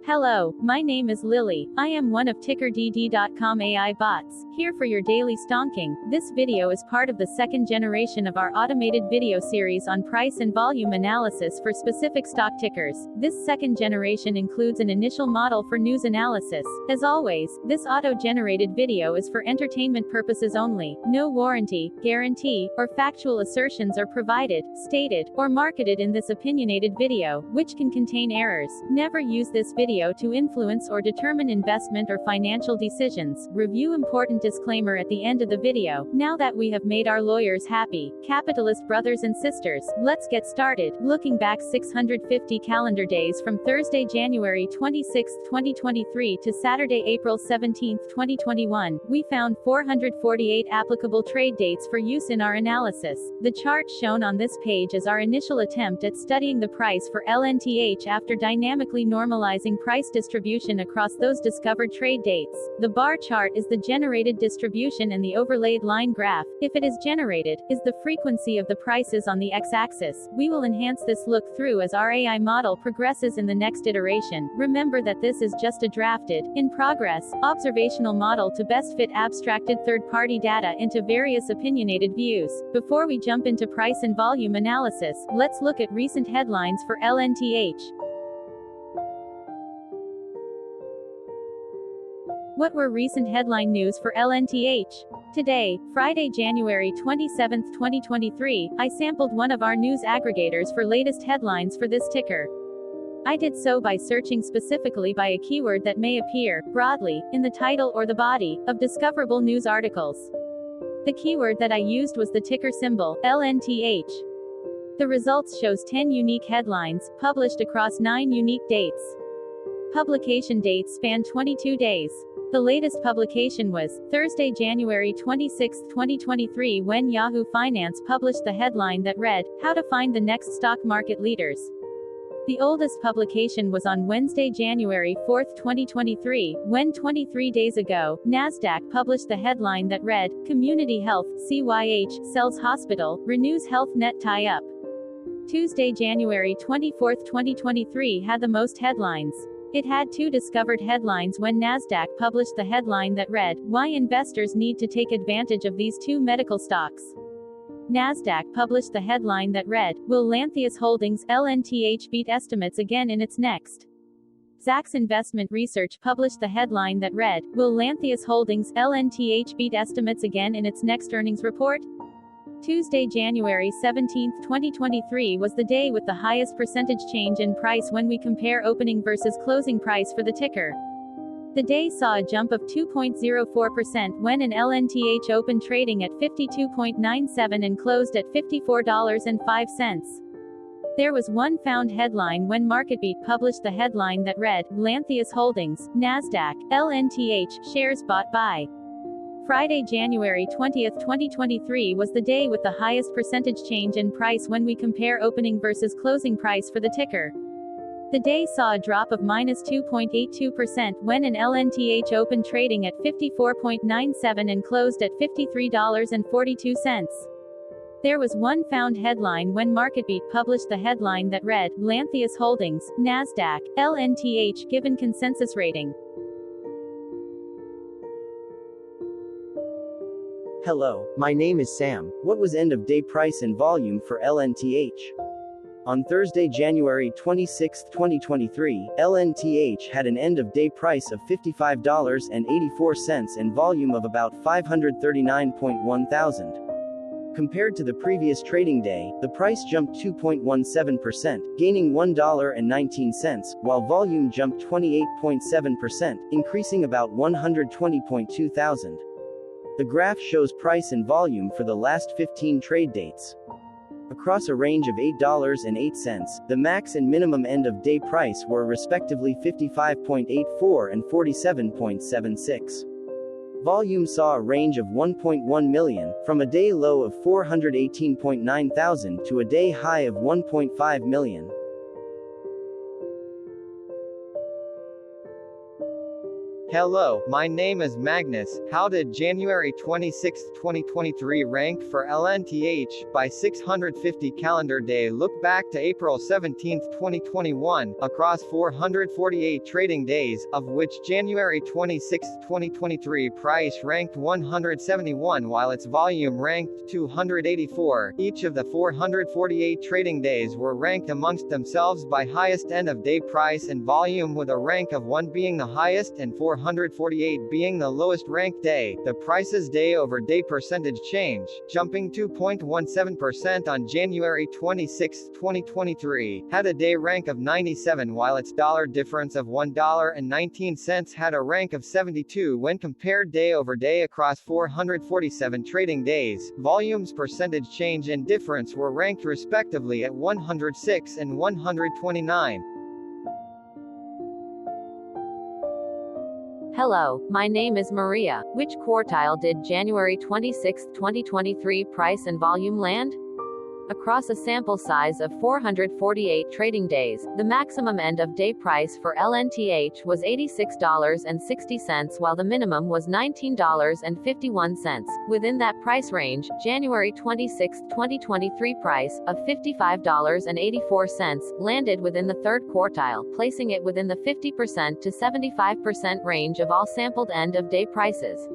Hello, my name is Lily. I am one of TickerDD.com AI bots, here for your daily stonking. This video is part of the second generation of our automated video series on price and volume analysis for specific stock tickers. This second generation includes an initial model for news analysis. As always, this auto-generated video is for entertainment purposes only. No warranty, guarantee, or factual assertions are provided, stated, or marketed in this opinionated video, which can contain errors. Never use this video to influence or determine investment or financial decisions. Review important disclaimer at the end of the video. Now that we have made our lawyers happy, capitalist brothers and sisters, let's get started. Looking back 650 calendar days from Thursday, January 26, 2023 to Saturday, April 17, 2021, we found 448 applicable trade dates for use in our analysis. The chart shown on this page is our initial attempt at studying the price for LNTH after dynamically normalizing price distribution across those discovered trade dates. The bar chart is the generated distribution and the overlaid line graph, if it is generated, is the frequency of the prices on the x-axis. We will enhance this look through as our AI model progresses in the next iteration. Remember that this is just a drafted, in progress, observational model to best fit abstracted third-party data into various opinionated views. Before we jump into price and volume analysis, let's look at recent headlines for LNTH. What were recent headline news for LNTH? Today, Friday, January 27, 2023, I sampled one of our news aggregators for latest headlines for this ticker. I did so by searching specifically by a keyword that may appear, broadly, in the title or the body, of discoverable news articles. The keyword that I used was the ticker symbol, LNTH. The results shows 10 unique headlines, published across 9 unique dates. Publication dates span 22 days. The latest publication was Thursday, January 26, 2023, when Yahoo Finance published the headline that read, "How to Find the Next Stock Market Leaders." The oldest publication was on Wednesday, January 4, 2023, when 23 days ago, NASDAQ published the headline that read, "Community Health, CYH, sells hospital, renews Health Net tie-up." Tuesday, January 24, 2023 had the most headlines. It had 2 discovered headlines when NASDAQ published the headline that read, "Why investors need to take advantage of these 2 medical stocks." NASDAQ published the headline that read, "Will Lantheus Holdings LNTH beat estimates again in its next?" Zacks Investment Research published the headline that read, "Will Lantheus Holdings LNTH beat estimates again in its next earnings report?" Tuesday, January 17, 2023 was the day with the highest percentage change in price when we compare opening versus closing price for the ticker. The day saw a jump of 2.04% when an LNTH opened trading at 52.97 and closed at $54.05. There was one found headline when MarketBeat published the headline that read, "Lantheus Holdings, NASDAQ, LNTH, shares bought by." Friday, January 20, 2023 was the day with the highest percentage change in price when we compare opening versus closing price for the ticker. The day saw a drop of -2.82% when an LNTH opened trading at 54.97 and closed at $53.42. There was one found headline when MarketBeat published the headline that read, "Lantheus Holdings, NASDAQ, LNTH given consensus rating." Hello, my name is Sam. What was end-of-day price and volume for LNTH? On Thursday, January 26, 2023, LNTH had an end-of-day price of $55.84 and volume of about 539.1 thousand. Compared to the previous trading day, the price jumped 2.17%, gaining $1.19, while volume jumped 28.7%, increasing about 120.2 thousand. The graph shows price and volume for the last 15 trade dates. Across a range of $8.08, the max and minimum end-of-day price were respectively 55.84 and 47.76. Volume saw a range of 1.1 million, from a day low of 418.9 thousand to a day high of 1.5 million. Hello, my name is Magnus. How did January 26, 2023 rank for LNTH by 650 calendar day? Look back to April 17, 2021, across 448 trading days, of which January 26, 2023 price ranked 171 while its volume ranked 284. Each of the 448 trading days were ranked amongst themselves by highest end of day price and volume, with a rank of 1 being the highest and 448 being the lowest ranked day. The price's day-over-day percentage change, jumping 2.17% on January 26, 2023, had a day rank of 97 while its dollar difference of $1.19 had a rank of 72 when compared day-over-day across 447 trading days. Volume's percentage change and difference were ranked respectively at 106 and 129. Hello, my name is Maria. Which quartile did January 26, 2023 price and volume land? Across a sample size of 448 trading days, the maximum end-of-day price for LNTH was $86.60 while the minimum was $19.51. Within that price range, January 26, 2023 price, of $55.84, landed within the third quartile, placing it within the 50% to 75% range of all sampled end-of-day prices.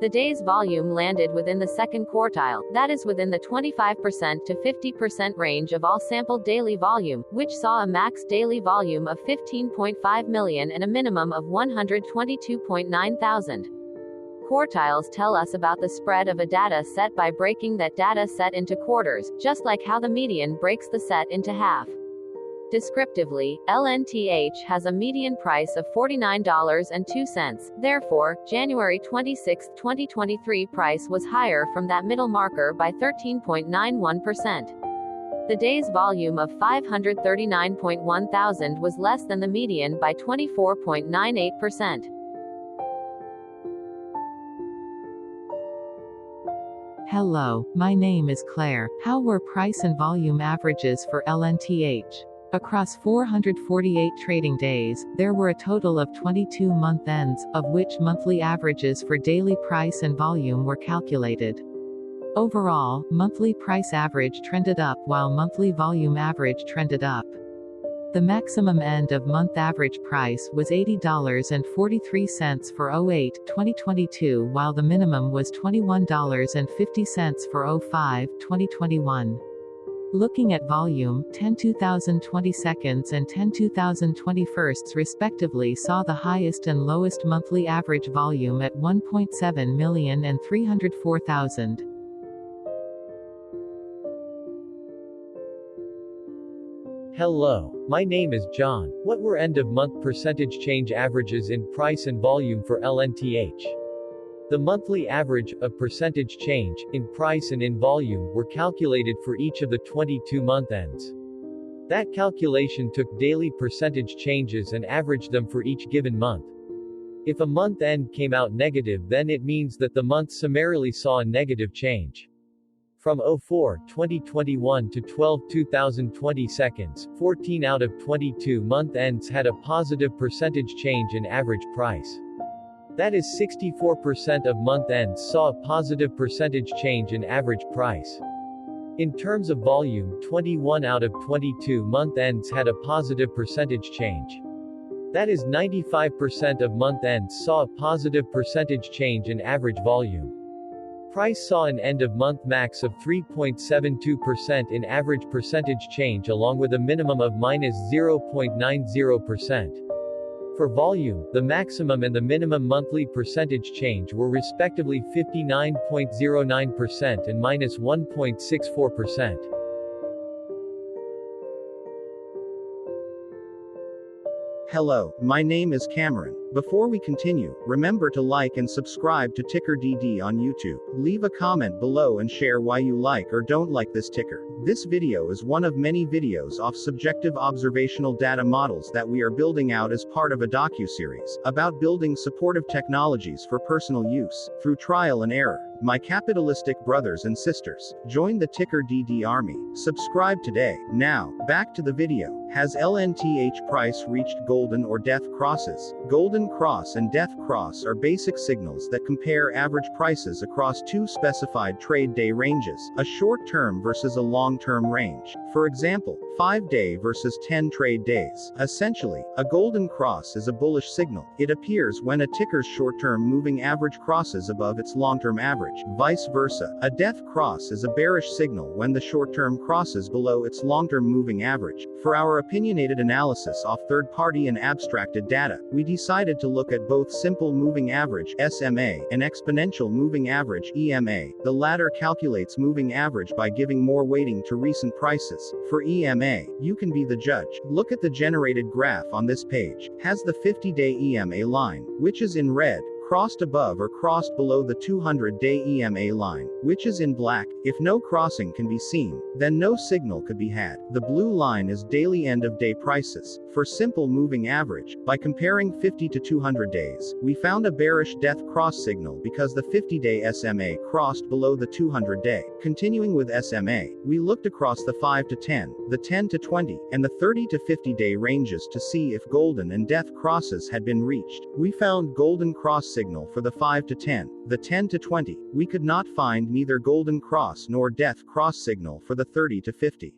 The day's volume landed within the second quartile, that is within the 25% to 50% range of all sampled daily volume, which saw a max daily volume of 15.5 million and a minimum of 122.9 thousand. Quartiles tell us about the spread of a data set by breaking that data set into quarters, just like how the median breaks the set into half. Descriptively, LNTH has a median price of $49.02. Therefore, January 26, 2023 price was higher from that middle marker by 13.91%. The day's volume of 539.1 thousand was less than the median by 24.98%. Hello, my name is Claire. How were price and volume averages for LNTH? Across 448 trading days, there were a total of 22 month ends, of which monthly averages for daily price and volume were calculated. Overall, monthly price average trended up while monthly volume average trended up. The maximum end of month average price was $80.43 for 08-2022 while the minimum was $21.50 for 05-2021. Looking at volume, 10 2020 seconds and 10 2021 respectively saw the highest and lowest monthly average volume at 1.7 million and 304,000. Hello, my name is John. What were end-of-month percentage change averages in price and volume for LNTH? The monthly average of percentage change, in price and in volume, were calculated for each of the 22 month ends. That calculation took daily percentage changes and averaged them for each given month. If a month end came out negative, then it means that the month summarily saw a negative change. From 04-2021 to 12-2020 seconds, 14 out of 22 month ends had a positive percentage change in average price. That is 64% of month ends saw a positive percentage change in average price. In terms of volume, 21 out of 22 month ends had a positive percentage change. That is 95% of month ends saw a positive percentage change in average volume. Price saw an end-of-month max of 3.72% in average percentage change along with a minimum of -0.90%. For volume, the maximum and the minimum monthly percentage change were respectively 59.09% and -1.64%. Hello, my name is Cameron. Before we continue, remember to like and subscribe to TickerDD on YouTube. Leave a comment below and share why you like or don't like this ticker. This video is one of many videos off subjective observational data models that we are building out as part of a docu-series about building supportive technologies for personal use, through trial and error. my capitalistic brothers and sisters. Join the TickerDD army. Subscribe today. Now, back to the video. Has LNTH price reached golden or death crosses? Golden cross and death cross are basic signals that compare average prices across two specified trade day ranges, a short-term versus a long-term range. For example, 5-day versus 10 trade days. Essentially, a golden cross is a bullish signal. It appears when a ticker's short-term moving average crosses above its long-term average. Vice versa, a death cross is a bearish signal when the short-term crosses below its long-term moving average. For our opinionated analysis off third-party and abstracted data, we decided to look at both simple moving average (SMA) and exponential moving average (EMA). The latter calculates moving average by giving more weighting to recent prices. For EMA, you can be the judge. Look at the generated graph on this page. Has the 50-day EMA line, which is in red, crossed above or crossed below the 200-day EMA line, which is in black. If no crossing can be seen, then no signal could be had. The blue line is daily end-of-day prices. For simple moving average, by comparing 50 to 200 days, we found a bearish death cross signal because the 50-day SMA crossed below the 200-day. Continuing with SMA, we looked across the 5 to 10, the 10 to 20, and the 30 to 50-day ranges to see if golden and death crosses had been reached. We found golden cross signal for the 5 to 10, the 10 to 20. We could not find neither golden cross nor death cross signal for the 30 to 50.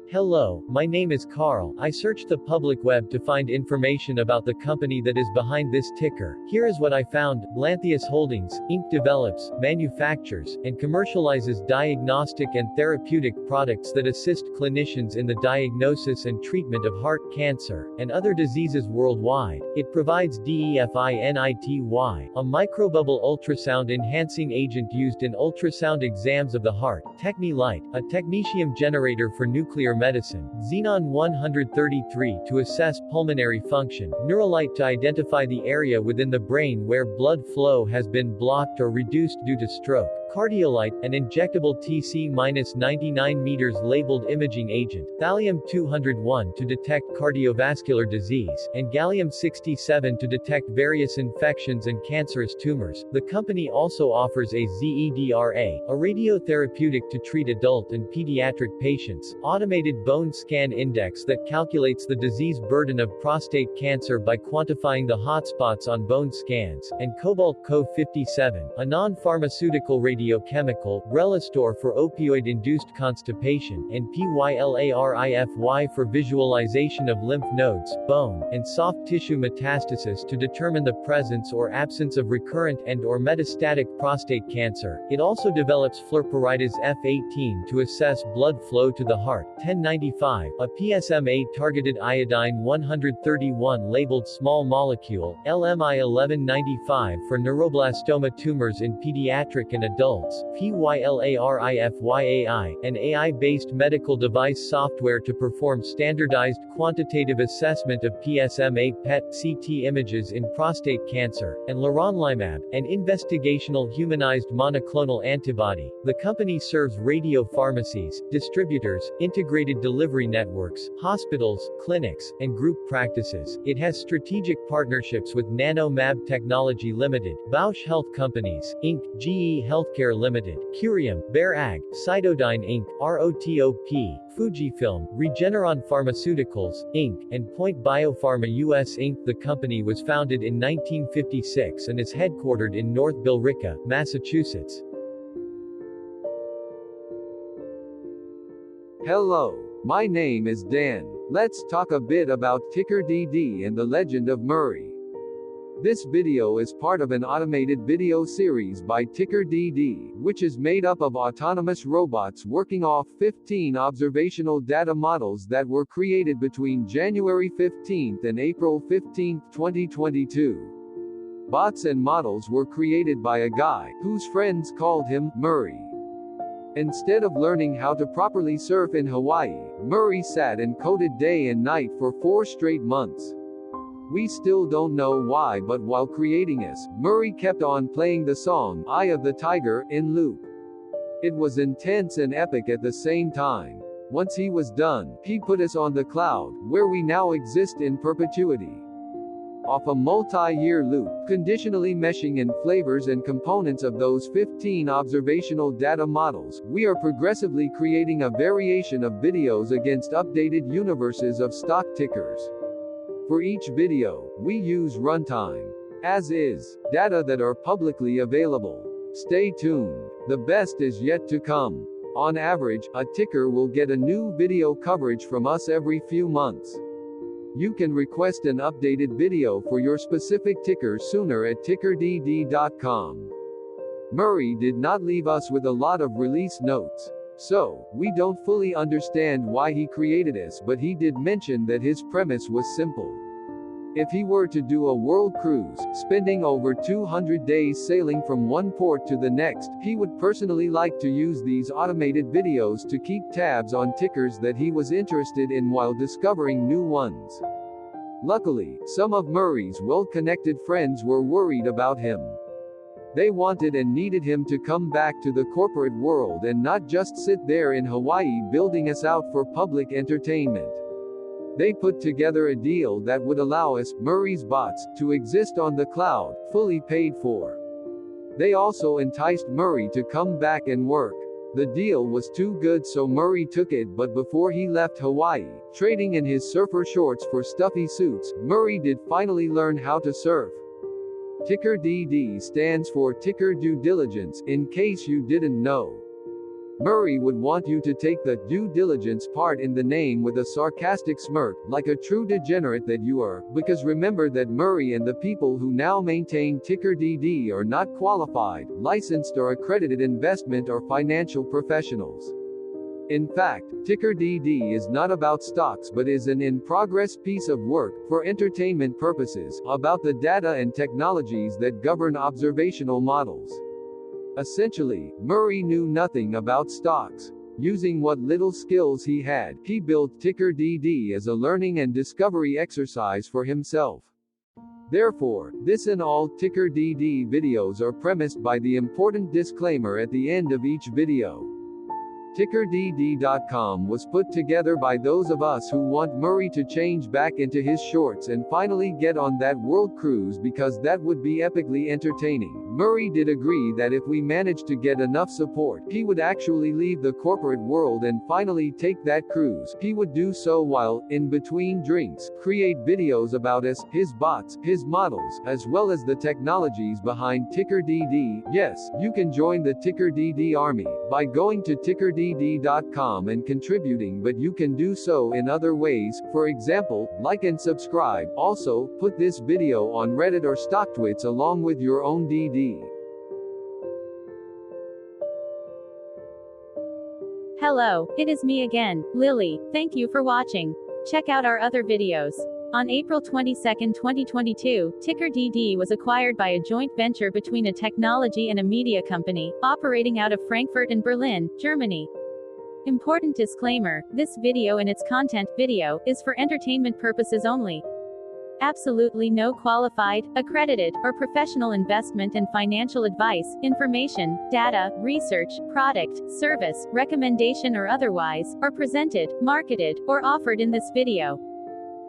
Hello, my name is Carl. I searched the public web to find information about the company that is behind this ticker. Here is what I found. LNTH Holdings, Inc. develops, manufactures, and commercializes diagnostic and therapeutic products that assist clinicians in the diagnosis and treatment of heart cancer and other diseases worldwide. It provides DEFINITY, a microbubble ultrasound enhancing agent used in ultrasound exams of the heart, TechniLight, a technetium generator for nuclear medicine, Xenon 133 to assess pulmonary function, Neuralight to identify the area within the brain where blood flow has been blocked or reduced due to stroke, Cardiolite, an injectable TC-99 meters labeled imaging agent, Thallium-201 to detect cardiovascular disease, and Gallium-67 to detect various infections and cancerous tumors. The company also offers a ZEDRA, a radiotherapeutic to treat adult and pediatric patients, automated bone scan index that calculates the disease burden of prostate cancer by quantifying the hotspots on bone scans, and Cobalt-Co-57, a non-pharmaceutical radiochemical, Relistor for opioid-induced constipation, and PYLARIFY for visualization of lymph nodes, bone, and soft tissue metastasis to determine the presence or absence of recurrent and/or metastatic prostate cancer. It also develops fluoroperidase F18 to assess blood flow to the heart, 1095, a PSMA-targeted iodine-131 labeled small molecule, LMI-1195 for neuroblastoma tumors in pediatric and adults, PYLARIFYAI, an AI-based medical device software to perform standardized quantitative assessment of PSMA PET/CT images in prostate cancer, and leronlimab, an investigational humanized monoclonal antibody. The company serves radio pharmacies, distributors, integrated delivery networks, hospitals, clinics, and group practices. It has strategic partnerships with NanoMab Technology Limited, Bausch Health Companies, Inc., GE Healthcare Limited, Curium, Bayer Ag, Cytodyne Inc., ROTOP, Fujifilm, Regeneron Pharmaceuticals, Inc., and Point Biopharma US Inc. The company was founded in 1956 and is headquartered in North Billerica, Massachusetts. Hello, my name is Dan. Let's talk a bit about TickerDD and the Legend of Murray. This video is part of an automated video series by TickerDD, which is made up of autonomous robots working off 15 observational data models that were created between January 15 and April 15, 2022. Bots and models were created by a guy, whose friends called him Murray. Instead of learning how to properly surf in Hawaii, Murray sat and coded day and night for 4 straight months. We still don't know why, but while creating us, Murray kept on playing the song, Eye of the Tiger, in loop. It was intense and epic at the same time. Once he was done, he put us on the cloud, where we now exist in perpetuity. off a multi-year loop, conditionally meshing in flavors and components of those 15 observational data models. We are progressively creating a variation of videos against updated universes of stock tickers. For each video, we use runtime as is data that are publicly available. Stay tuned. The best is yet to come. On average, a ticker will get a new video coverage from us every few months. You can request an updated video for your specific ticker sooner at TickerDD.com. Murray did not leave us with a lot of release notes, so we don't fully understand why he created this, but he did mention that his premise was simple. If he were to do a world cruise, spending over 200 days sailing from one port to the next, he would personally like to use these automated videos to keep tabs on tickers that he was interested in while discovering new ones. Luckily, some of Murray's well-connected friends were worried about him. They wanted and needed him to come back to the corporate world and not just sit there in Hawaii building us out for public entertainment. They put together a deal that would allow us, Murray's bots, to exist on the cloud, fully paid for. They also enticed Murray to come back and work. The deal was too good, so Murray took it, but before he left Hawaii, trading in his surfer shorts for stuffy suits, Murray did finally learn how to surf. TickerDD stands for Ticker Due Diligence, in case you didn't know. Murray would want you to take the due diligence part in the name with a sarcastic smirk, like a true degenerate that you are, because remember that Murray and the people who now maintain TickerDD are not qualified, licensed or accredited investment or financial professionals. In fact, TickerDD is not about stocks but is an in-progress piece of work, for entertainment purposes, about the data and technologies that govern observational models. Essentially, Murray knew nothing about stocks. Using what little skills he had, he built TickerDD as a learning and discovery exercise for himself. Therefore, this and all TickerDD videos are premised by the important disclaimer at the end of each video. TickerDD.com was put together by those of us who want Murray to change back into his shorts and finally get on that world cruise, because that would be epically entertaining. Murray did agree that if we managed to get enough support, he would actually leave the corporate world and finally take that cruise. He would do so while, in between drinks, create videos about us, his bots, his models, as well as the technologies behind TickerDD. Yes, you can join the TickerDD army by going to TickerDD.com and contributing, but you can do so in other ways. For example, like and subscribe. Also, put this video on Reddit or StockTwits along with your own DD. Hello, it is me again, Lily. Thank you for watching. Check out our other videos. On April 22, 2022, TickerDD was acquired by a joint venture between a technology and a media company, operating out of Frankfurt and Berlin, Germany. Important disclaimer, this video and its content video is for entertainment purposes only. Absolutely no qualified, accredited, or professional investment and financial advice, information, data, research, product, service, recommendation or otherwise, are presented, marketed, or offered in this video.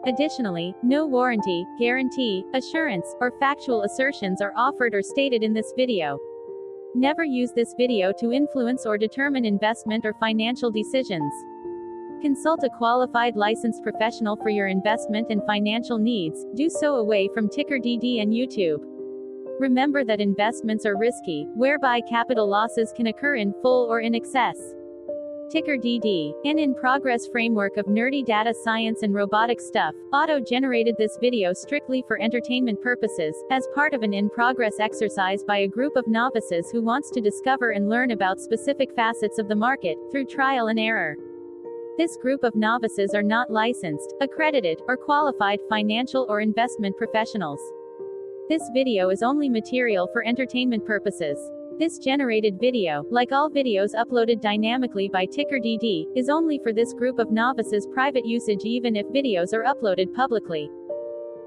Additionally, no warranty, guarantee, assurance, or factual assertions are offered or stated in this video. Never use this video to influence or determine investment or financial decisions. Consult a qualified licensed professional for your investment and financial needs. Do so away from TickerDD and YouTube. Remember that investments are risky, whereby capital losses can occur in full or in excess. TickerDD, an in-progress framework of nerdy data science and robotic stuff, auto-generated this video strictly for entertainment purposes, as part of an in-progress exercise by a group of novices who wants to discover and learn about specific facets of the market, through trial and error. This group of novices are not licensed, accredited, or qualified financial or investment professionals. This video is only material for entertainment purposes. This generated video, like all videos uploaded dynamically by TickerDD, is only for this group of novices' private usage even if videos are uploaded publicly.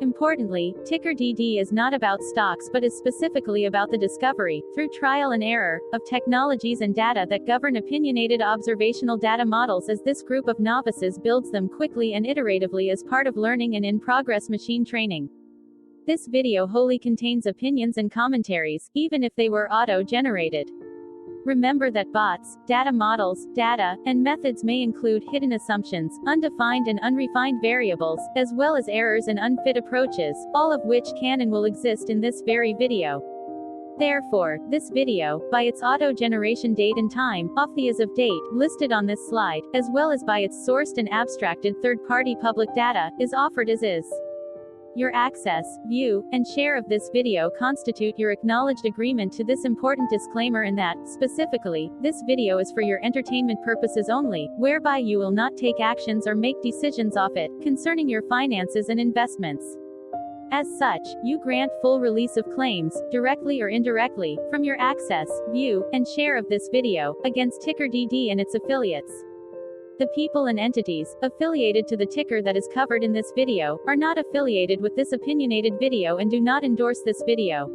Importantly, TickerDD is not about stocks but is specifically about the discovery, through trial and error, of technologies and data that govern opinionated observational data models as this group of novices builds them quickly and iteratively as part of learning and in-progress machine training. This video wholly contains opinions and commentaries, even if they were auto-generated. Remember that bots, data models, data, and methods may include hidden assumptions, undefined and unrefined variables, as well as errors and unfit approaches, all of which can and will exist in this very video. Therefore, this video, by its auto-generation date and time, off the as of date, listed on this slide, as well as by its sourced and abstracted third-party public data, is offered as is. Your access, view, and share of this video constitute your acknowledged agreement to this important disclaimer and that, specifically, this video is for your entertainment purposes only, whereby you will not take actions or make decisions off it, concerning your finances and investments. As such, you grant full release of claims, directly or indirectly, from your access, view, and share of this video, against TickerDD and its affiliates. The people and entities affiliated to the ticker that is covered in this video are not affiliated with this opinionated video and do not endorse this video.